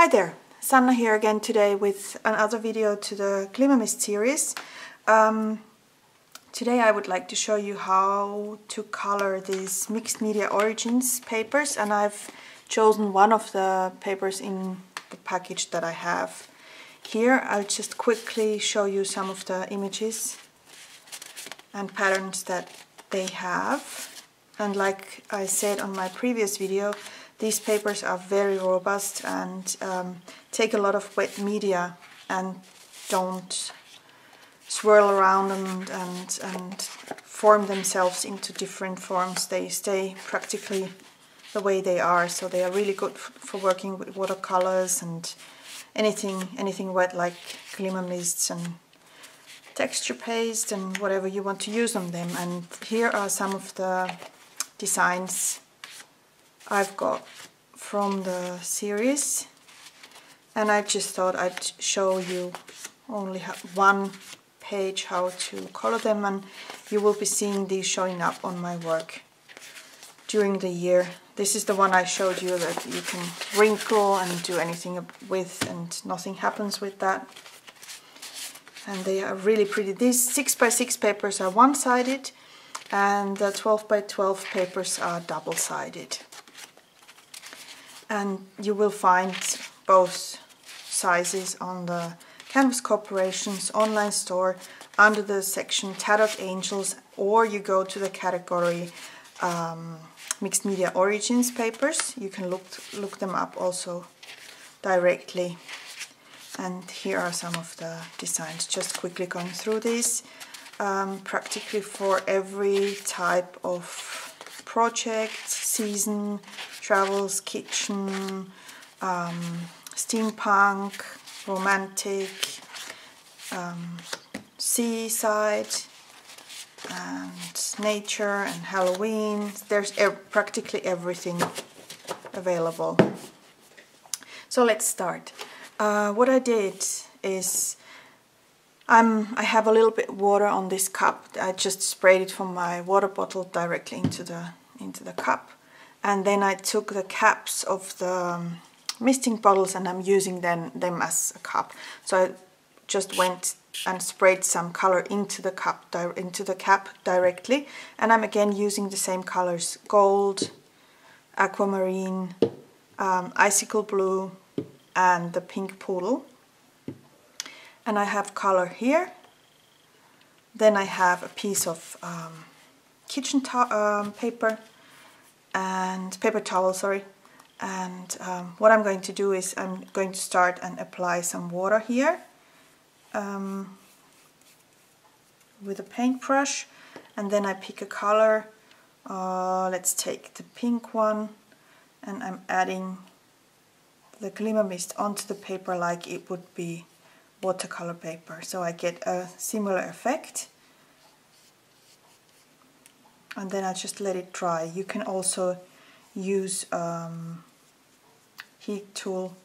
Hi there, Sanna here again today with another video to the Glimmer Mist series. Today I would like to show you how to color these mixed media origins papers, and I've chosen one of the papers in the package that I have here. I'll just quickly show you some of the images and patterns that they have. And like I said on my previous video, these papers are very robust and take a lot of wet media and don't swirl around and form themselves into different forms. They stay practically the way they are, so they are really good for working with watercolors and anything wet like glimmer mists and texture paste and whatever you want to use on them. And here are some of the designs I've got from the series, and I just thought I'd show you only one page how to color them, and you will be seeing these showing up on my work during the year. This is the one I showed you that you can wrinkle and do anything with and nothing happens with that. And they are really pretty. These 6x6 papers are one-sided and the 12x12 papers are double-sided. And you will find both sizes on the Canvas Corporation's online store under the section Tattered Angels, or you go to the category Mixed Media Origins papers. You can look them up also directly. And here are some of the designs, just quickly going through these. Practically for every type of project, season, travels, kitchen, steampunk, romantic, seaside, and nature and Halloween. There's practically everything available. So let's start. What I did is I have a little bit of water on this cup. I just sprayed it from my water bottle directly into the cup, and then I took the caps of the misting bottles and I'm using them as a cup. So I just went and sprayed some color into the cap directly, and I'm again using the same colors: gold, aquamarine, icicle blue, and the pink poodle. And I have color here. Then I have a piece of kitchen paper and paper towel, sorry. And what I'm going to do is I'm going to start and apply some water here with a paintbrush, and then I pick a color. Let's take the pink one, and I'm adding the glimmer mist onto the paper like it would be watercolor paper, so I get a similar effect. And then I just let it dry. You can also use heat tool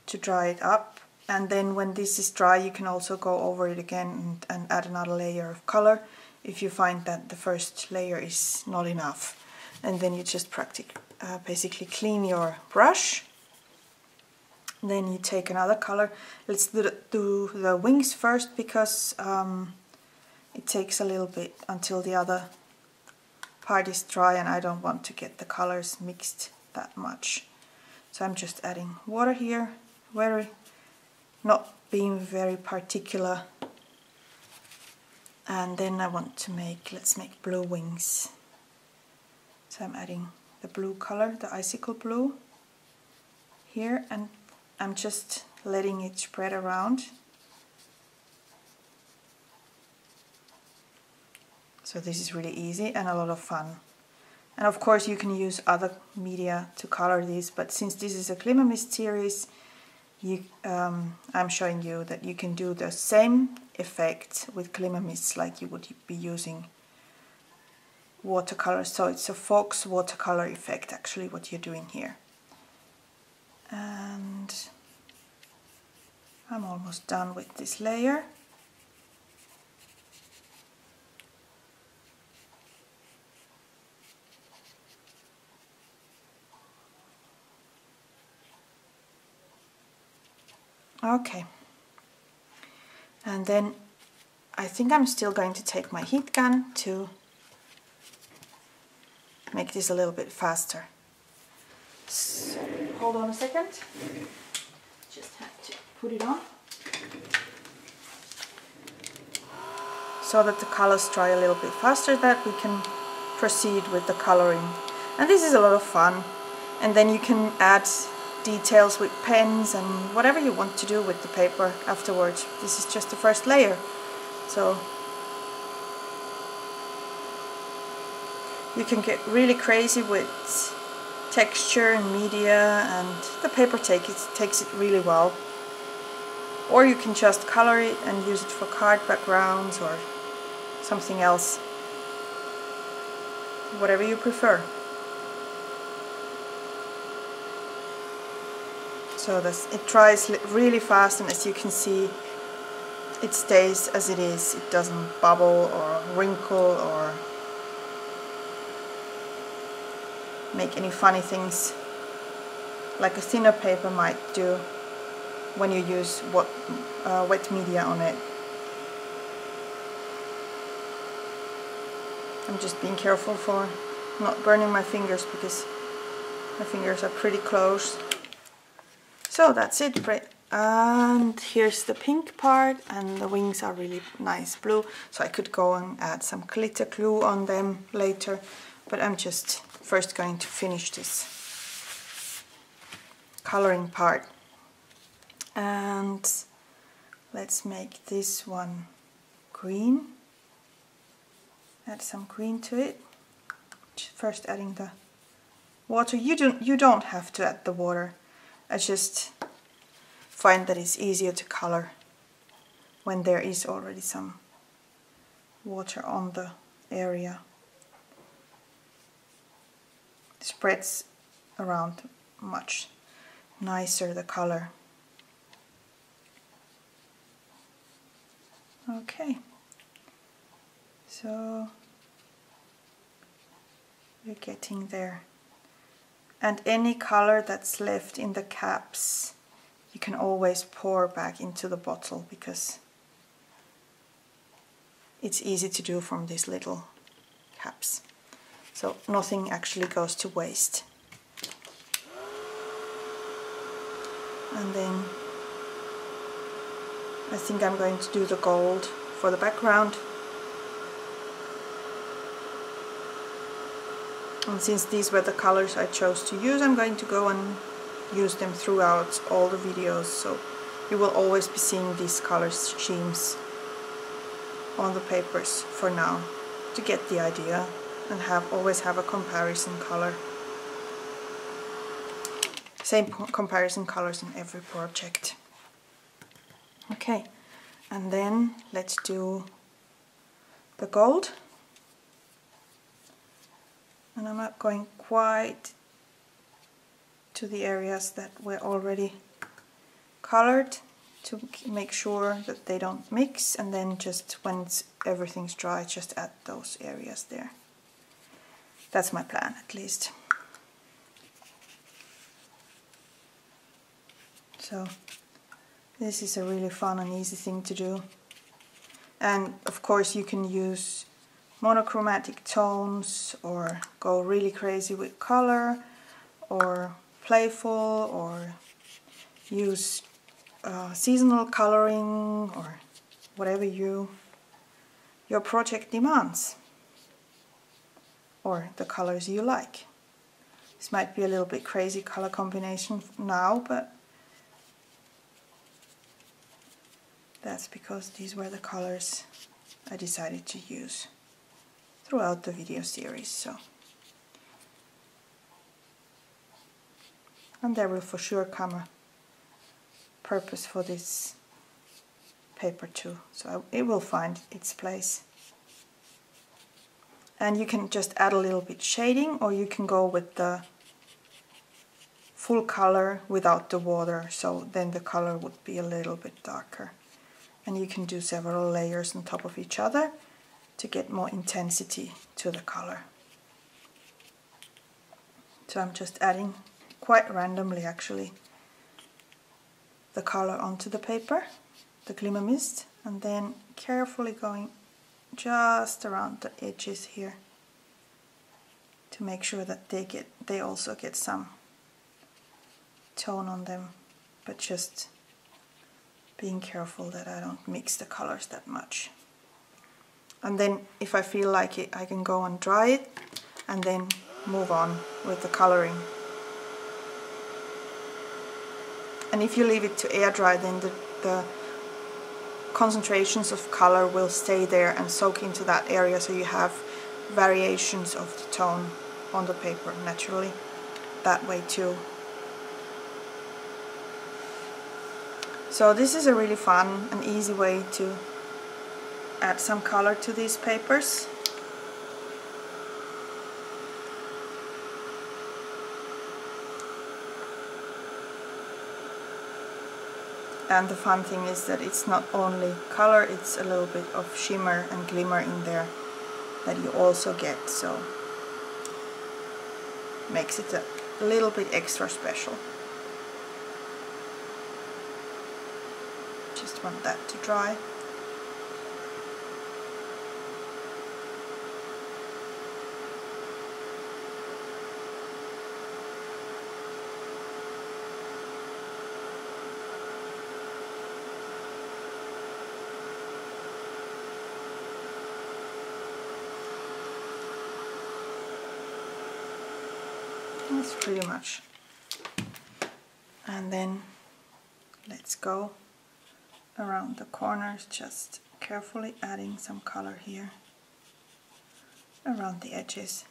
to dry it up, and then when this is dry you can also go over it again and add another layer of color if you find that the first layer is not enough. And then you just basically clean your brush. Then you take another color. Let's do the wings first, because it takes a little bit until the other part is dry, and I don't want to get the colors mixed that much. So I'm just adding water here, not being very particular. And then I want to let's make blue wings. So I'm adding the blue color, the icicle blue, here, and I'm just letting it spread around. So this is really easy and a lot of fun. And of course you can use other media to color these, but since this is a Glimmer Mist series, I'm showing you that you can do the same effect with Glimmer Mists like you would be using watercolor. So it's a Fox watercolor effect actually what you're doing here. And I'm almost done with this layer. Okay. And then I think I'm still going to take my heat gun to make this a little bit faster. So, hold on a second. Just have to put it on. So that the colors dry a little bit faster, that we can proceed with the coloring. And this is a lot of fun. And then you can add details with pens and whatever you want to do with the paper afterwards. This is just the first layer. So you can get really crazy with texture and media, and the paper takes it really well. Or you can just color it and use it for card backgrounds or something else. Whatever you prefer. So it dries really fast, and as you can see, it stays as it is. It doesn't bubble or wrinkle or make any funny things like a thinner paper might do when you use wet media on it. I'm just being careful for not burning my fingers because my fingers are pretty close. So that's it. And here's the pink part, and the wings are really nice blue, so I could go and add some glitter glue on them later, but I'm just first going to finish this coloring part. And let's make this one green. Add some green to it. First adding the water. You don't have to add the water. I just find that it's easier to color when there is already some water on the area. It spreads around much nicer, the color. Okay, so we're getting there. And any color that's left in the caps, you can always pour back into the bottle because it's easy to do from these little caps. So nothing actually goes to waste. And then I think I'm going to do the gold for the background. And since these were the colors I chose to use, I'm going to go and use them throughout all the videos, so you will always be seeing these color schemes on the papers for now, to get the idea and always have a comparison color. Same comparison colors in every project. Okay, and then let's do the gold. And I'm not going quite to the areas that were already colored to make sure that they don't mix, and then just when everything's dry, just add those areas there. That's my plan, at least. So this is a really fun and easy thing to do. And of course you can use monochromatic tones or go really crazy with color, or playful, or use seasonal coloring, or whatever your project demands, or the colors you like. This might be a little bit crazy color combination now, but that's because these were the colors I decided to use throughout the video series. So, and there will for sure come a purpose for this paper too, so it will find its place. And you can just add a little bit shading, or you can go with the full color without the water, so then the color would be a little bit darker. And you can do several layers on top of each other to get more intensity to the color. So I'm just adding quite randomly, actually, the color onto the paper, the glimmer mist, and then carefully going just around the edges here to make sure that they also get some tone on them, but just being careful that I don't mix the colors that much. And then if I feel like it, I can go and dry it and then move on with the coloring. And if you leave it to air dry, then the concentrations of color will stay there and soak into that area, so you have variations of the tone on the paper naturally that way too. So this is a really fun and easy way to add some color to these papers. And the fun thing is that it's not only color, it's a little bit of shimmer and glimmer in there that you also get, so makes it a little bit extra special. Just want that to dry. That's pretty much. And then let's go around the corners, just carefully adding some color here around the edges.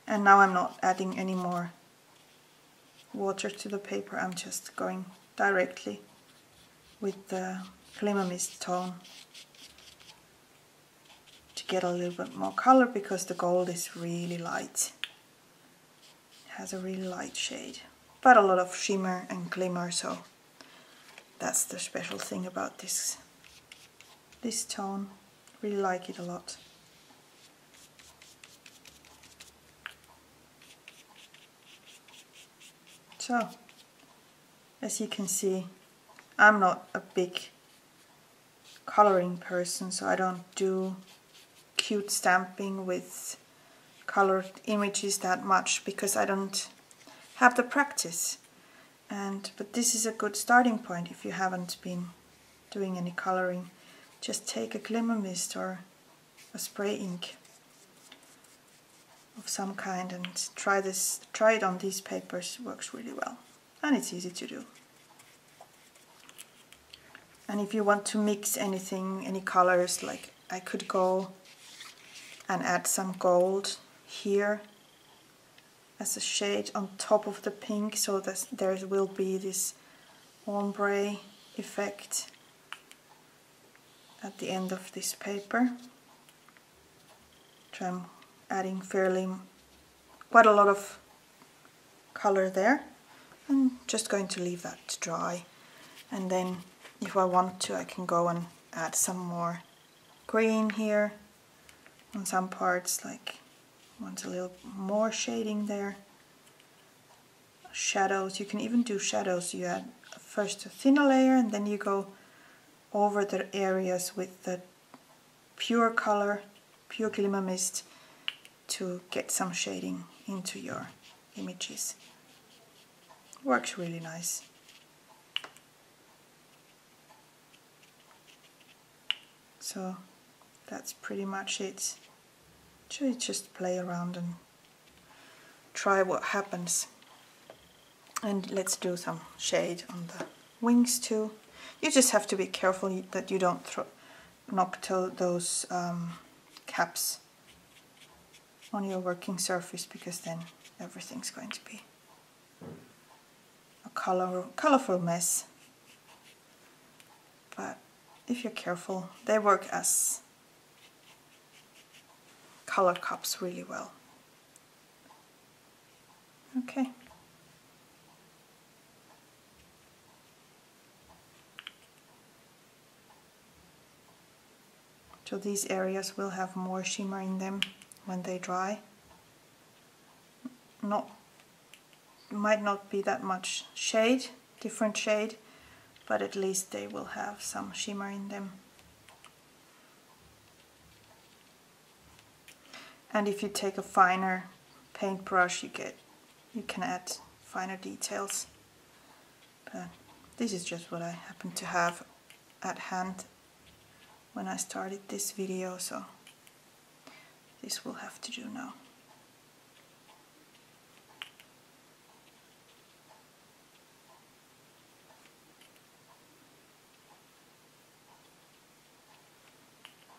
And now I'm not adding any more water to the paper, I'm just going directly with the glimmer mist tone to get a little bit more color, because the gold is really light. It has a really light shade, but a lot of shimmer and glimmer, so that's the special thing about this tone. Really like it a lot. So, as you can see, I'm not a big coloring person, so I don't do cute stamping with colored images that much, because I don't have the practice. But this is a good starting point if you haven't been doing any coloring. Just take a glimmer mist or a spray ink of some kind and try it on these papers. It works really well and it's easy to do. And if you want to mix anything, any colors, like I could go and add some gold here as a shade on top of the pink, so that there will be this ombre effect at the end of this paper. So I'm adding quite a lot of color there. I'm just going to leave that to dry, and then if I want to, I can go and add some more green here on some parts, like want a little more shading there. Shadows, you can even do shadows. You add first a thinner layer and then you go over the areas with the pure color, pure glimmer mist, to get some shading into your images. Works really nice. So that's pretty much it. So you just play around and try what happens. And let's do some shade on the wings too. You just have to be careful that you don't knock those caps on your working surface, because then everything's going to be a colorful mess. But if you're careful, they work as color cups really well. Okay. So these areas will have more shimmer in them when they dry. Might not be that much shade different shade, but at least they will have some shimmer in them. And if you take a finer paintbrush, you can add finer details. But this is just what I happen to have at hand when I started this video, so this will have to do now.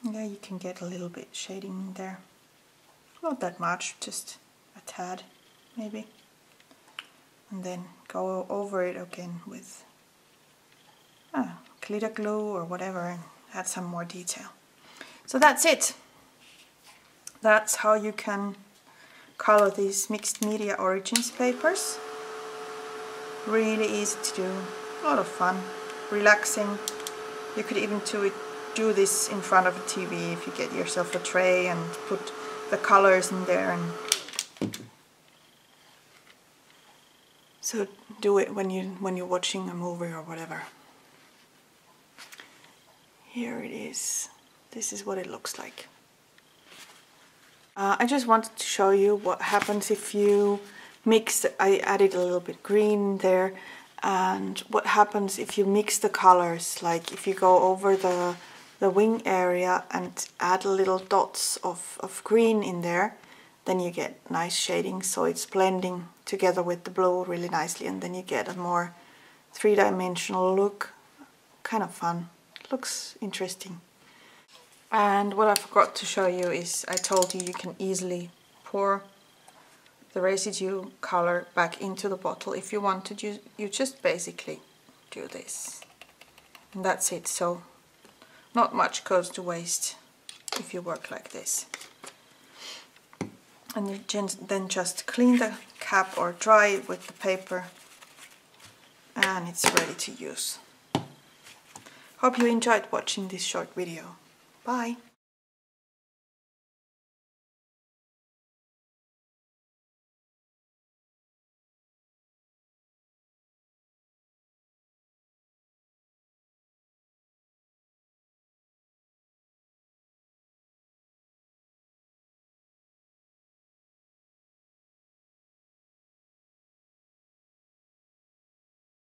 Yeah, you can get a little bit shading in there. Not that much, just a tad maybe. And then go over it again with glitter glue or whatever and add some more detail. So that's it. That's how you can color these mixed media origins papers. Really easy to do, a lot of fun, relaxing. You could even do this in front of a TV if you get yourself a tray and put the colors in there. And so do it when you're watching a movie or whatever. Here it is. This is what it looks like. I just wanted to show you what happens if you mix. I added a little bit green there, and what happens if you mix the colors. Like if you go over the wing area and add little dots of green in there, then you get nice shading, so it's blending together with the blue really nicely, and then you get a more three-dimensional look. Kind of fun. Looks interesting. And what I forgot to show you is I told you can easily pour the residue color back into the bottle if you want to. You just basically do this, and that's it. So not much goes to waste if you work like this. And you then just clean the cap or dry it with the paper, and it's ready to use. Hope you enjoyed watching this short video. Bye!